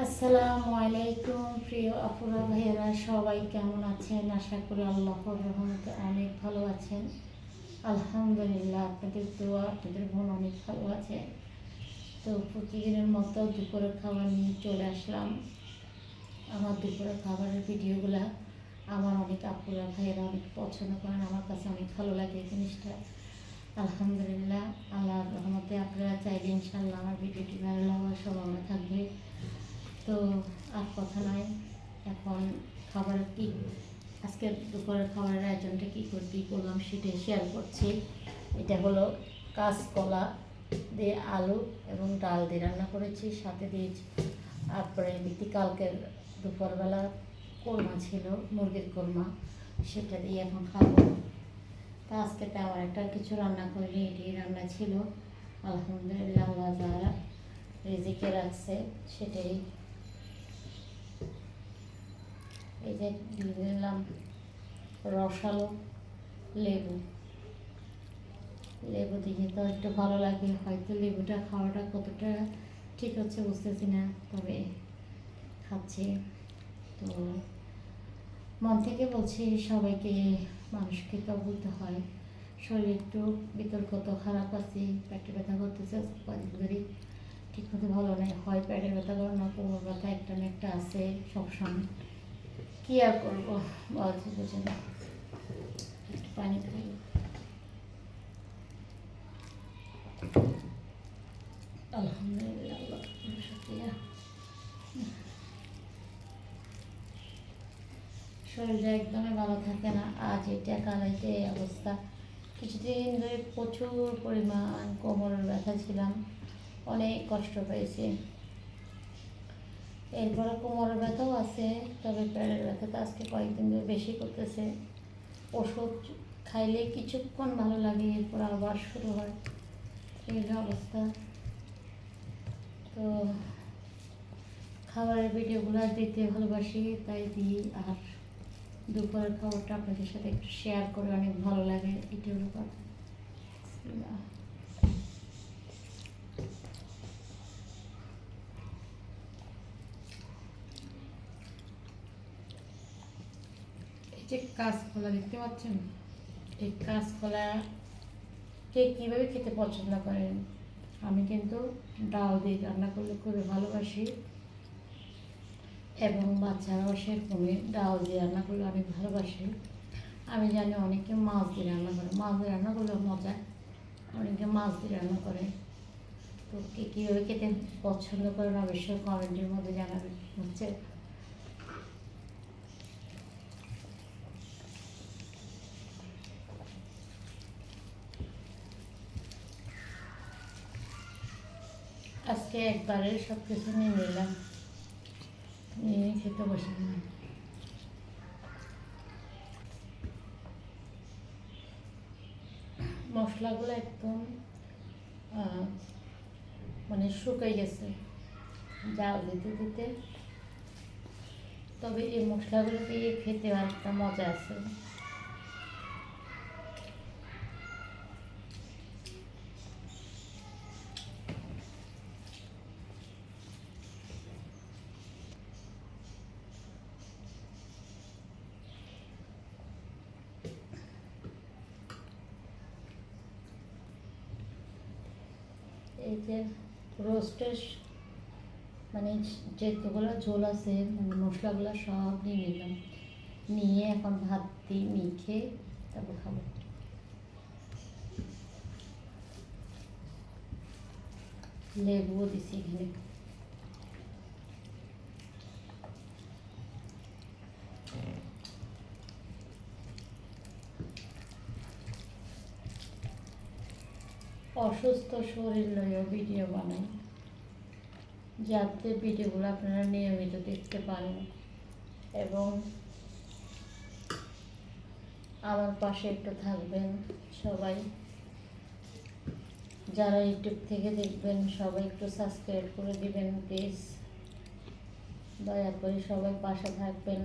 আসসালামু আলাইকুম প্রিয় আপুরা ভাইয়েরা, সবাই কেমন আছেন? আশা করি আল্লাহর রহমতে অনেক ভালো আছেন। আলহামদুলিল্লাহ, আপনাদের দোয়া, আপনাদের বোন অনেক ভালো আছে। তো প্রতিদিনের মতো দুপুরের খাবার নিয়ে চলে আসলাম। আমার দুপুরের খাবারের ভিডিওগুলো আমার অনেক আপুরা ভাইয়েরা অনেক পছন্দ করেন, আমার কাছে অনেক ভালো লাগে এই জিনিসটা। আলহামদুলিল্লাহ, আল্লাহর রহমতে আপনারা চাইলে ইনশাআল্লাহ আমার ভিডিওটি ভাইরাল হওয়ার সম্ভাবনা থাকবে। তো আর কথা নয়, এখন খাবার কি আজকে দুপুরের খাবারের আয়োজনটা কী করলাম সেটা শেয়ার করছি। এটা হলো কাঁচকলা দিয়ে আলু এবং ডাল দিয়ে রান্না করেছি, সাথে দিয়েছি তারপরে কালকের দুপুরবেলা কোরমা ছিল, মুরগির কোরমা, সেটা দিয়ে এখন খাবো। তা আজকে তেমন একটা কিছু রান্না করিনি, এটি রান্না ছিল। আলহামদুলিল্লাহ, আল্লাহ যারা রিজিকে রাখছে সেটাই। এই যে দিয়ে দিলাম রসালো লেবু। লেবু দিয়ে তো একটু ভালো লাগে, হয়তো লেবুটা খাওয়াটা কতটা ঠিক হচ্ছে বুঝতেছি না, তবে খাচ্ছি। তো মন থেকে বলছি সবাইকে, মানুষকে তো বলতে হয়। শরীর একটু বিতর্কত খারাপ আছে, পেটে ব্যথা করতেছে কয়েকদিন ধরে, ঠিক মতো ভালো নেই, হয় পেটের ব্যথা করে না কোমর ব্যথা একটা না একটা আছে সবসময়। কী আর করবো বলছি, বুঝে না। একটু পানি খাই। আলহামদুলিল্লাহ, আল্লাহ শুকরিয়া। শরীরটা একদমই ভালো থাকে না, আজ এটা কাল এটা এই অবস্থা। কিছুদিন ধরে প্রচুর পরিমাণ কোমরের ব্যথা ছিলাম, অনেক কষ্ট পেয়েছি। এরপরে কোমরের ব্যথাও আছে, তবে পেটের ব্যথাটা আজকে কয়েকদিন ধরে বেশি করতেছে। ওষুধ খাইলে কিছুক্ষণ ভালো লাগে, এরপর আবার শুরু হয়, এই অবস্থা। তো খাবারের ভিডিওগুলো দিতে ভালোবাসি, তাই দিই। আর দুপুরের খাবারটা আপনাদের সাথে একটু শেয়ার করে অনেক ভালো লাগে, এটা হলো কথা। এই যে কাঁচকলা দেখতে পাচ্ছেন, এই কাঁচকলা কে কীভাবে খেতে পছন্দ করেন? আমি কিন্তু ডাল দিয়ে রান্না করলে খুবই ভালোবাসি, এবং বাচ্চারাও সেরকমই ডাল দিয়ে রান্না করলে অনেক ভালোবাসে। আমি জানি অনেকে মাছ দিয়ে রান্না করে, মাছ দিয়ে রান্না করলেও মজা, অনেকে মাছ দিয়ে রান্না করে। তো কে কীভাবে খেতে পছন্দ করেন অবশ্যই কমেন্টের মধ্যে জানাবেন। হচ্ছে আজকে একবারে সব কিছু নিয়ে নিলাম, নিয়ে খেতে বসে না। মশলাগুলো একদম মানে শুকাই গেছে জাল দিতে দিতে, তবে এই মশলাগুলো দিয়ে খেতে একটা মজা আছে। এই যে রোস্টের মানে যেগুলো ঝোল আছে, মানে মশলাগুলো সব নিয়ে নিলাম, নিয়ে এখন ভাত দিয়ে মেখে তারপর খাবো। লেবুও দিছি এখানে। অসুস্থ শরীর লইয়া ভিডিও বানাই, যাতে ভিডিওগুলো আপনারা নিয়মিত দেখতে পারেন এবং আমার পাশে একটু থাকবেন সবাই। যারা ইউটিউব থেকে দেখবেন সবাই একটু সাবস্ক্রাইব করে দিবেন প্লিজ, দয়া করে সবাই পাশে থাকবেন।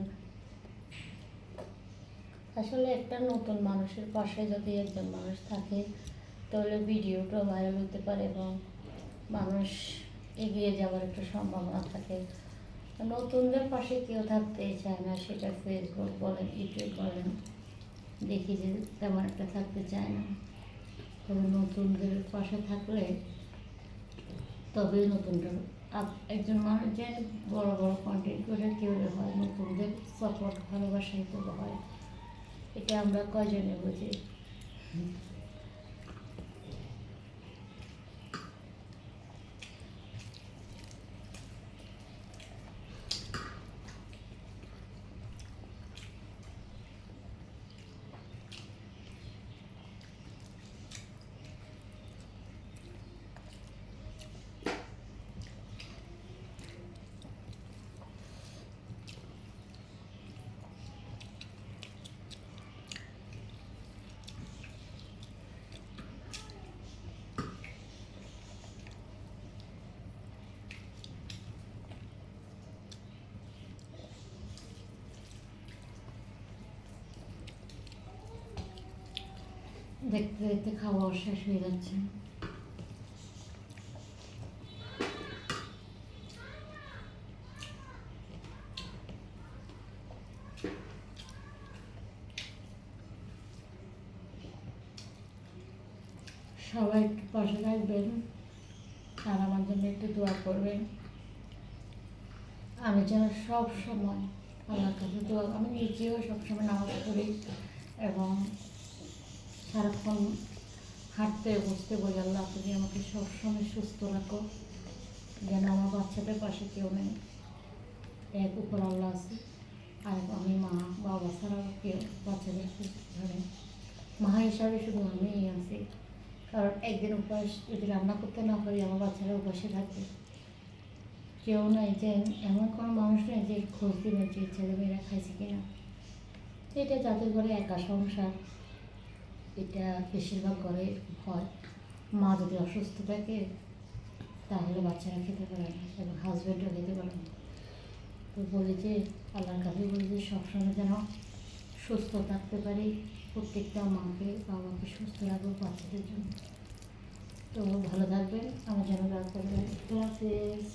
আসলে একটা নতুন মানুষের পাশে যদি একজন মানুষ থাকে, তাহলে ভিডিওটা ভাইরাল হতে পারে এবং মানুষ এগিয়ে যাওয়ার একটা সম্ভাবনা থাকে। নতুনদের পাশে কেউ থাকতেই চায় না, সেটা ফেসবুক বলেন, ইউটিউব বলেন, দেখি যে তেমন একটা থাকতে চায় না। তবে নতুনদের পাশে থাকলে তবেই নতুনটা একজন মানুষ যে বড় বড় কন্টেন্ট করে কেউ হয়, নতুনদের সাপোর্ট ভালোবাসাই তো হয়। এটা আমরা কয়জনে বুঝি। দেখতে দেখতে খাওয়াও শেষ হয়ে যাচ্ছে। সবাই একটু পাশে থাকবেন আর আমার জন্য একটু দোয়া করবেন। আমি যেন সব সময় আল্লাহর কাছে দোয়া, আমি নিজেও সবসময় নামাজ পড়ি এবং সারাক্ষণ হাঁটতে বসতে বলি, আল্লাহ তুমি আমাকে সবসময় সুস্থ রাখো, যেন আমার বাচ্চাদের পাশে কেউ নেই, এক উপর আল্লাহ আছে, আর আমি মা বাবা ছাড়াও কেউ বাচ্চাদেরকে ধরে মা হিসাবে শুধু আমিই আছি। কারণ একদিন উপাস যদি রান্না করতে না পারি, আমার বাচ্চারা উপাসে থাকবে, কেউ নাই যে এমন কোনো মানুষ নেই যে খোঁজ দিবে যে ছেলেমেয়েরা খাইছে কিনা। এটা যাদের ঘরে একা সংসার, এটা বেশিরভাগ ঘরে হয়। মা যদি অসুস্থ থাকে তাহলে বাচ্চারা খেতে পারে না এবং হাজব্যান্ডও খেতে পারে না। তো বলি যে আল্লাহর কাছে বলি যে সবসময় যেন সুস্থ থাকতে পারি, প্রত্যেকটা মাকে বাবাকে সুস্থ রাখবো বাচ্চাদের জন্য। তো ভালো থাকবেন, আমার যেন দোয়া করবেন। আল্লাহ হাফেজ।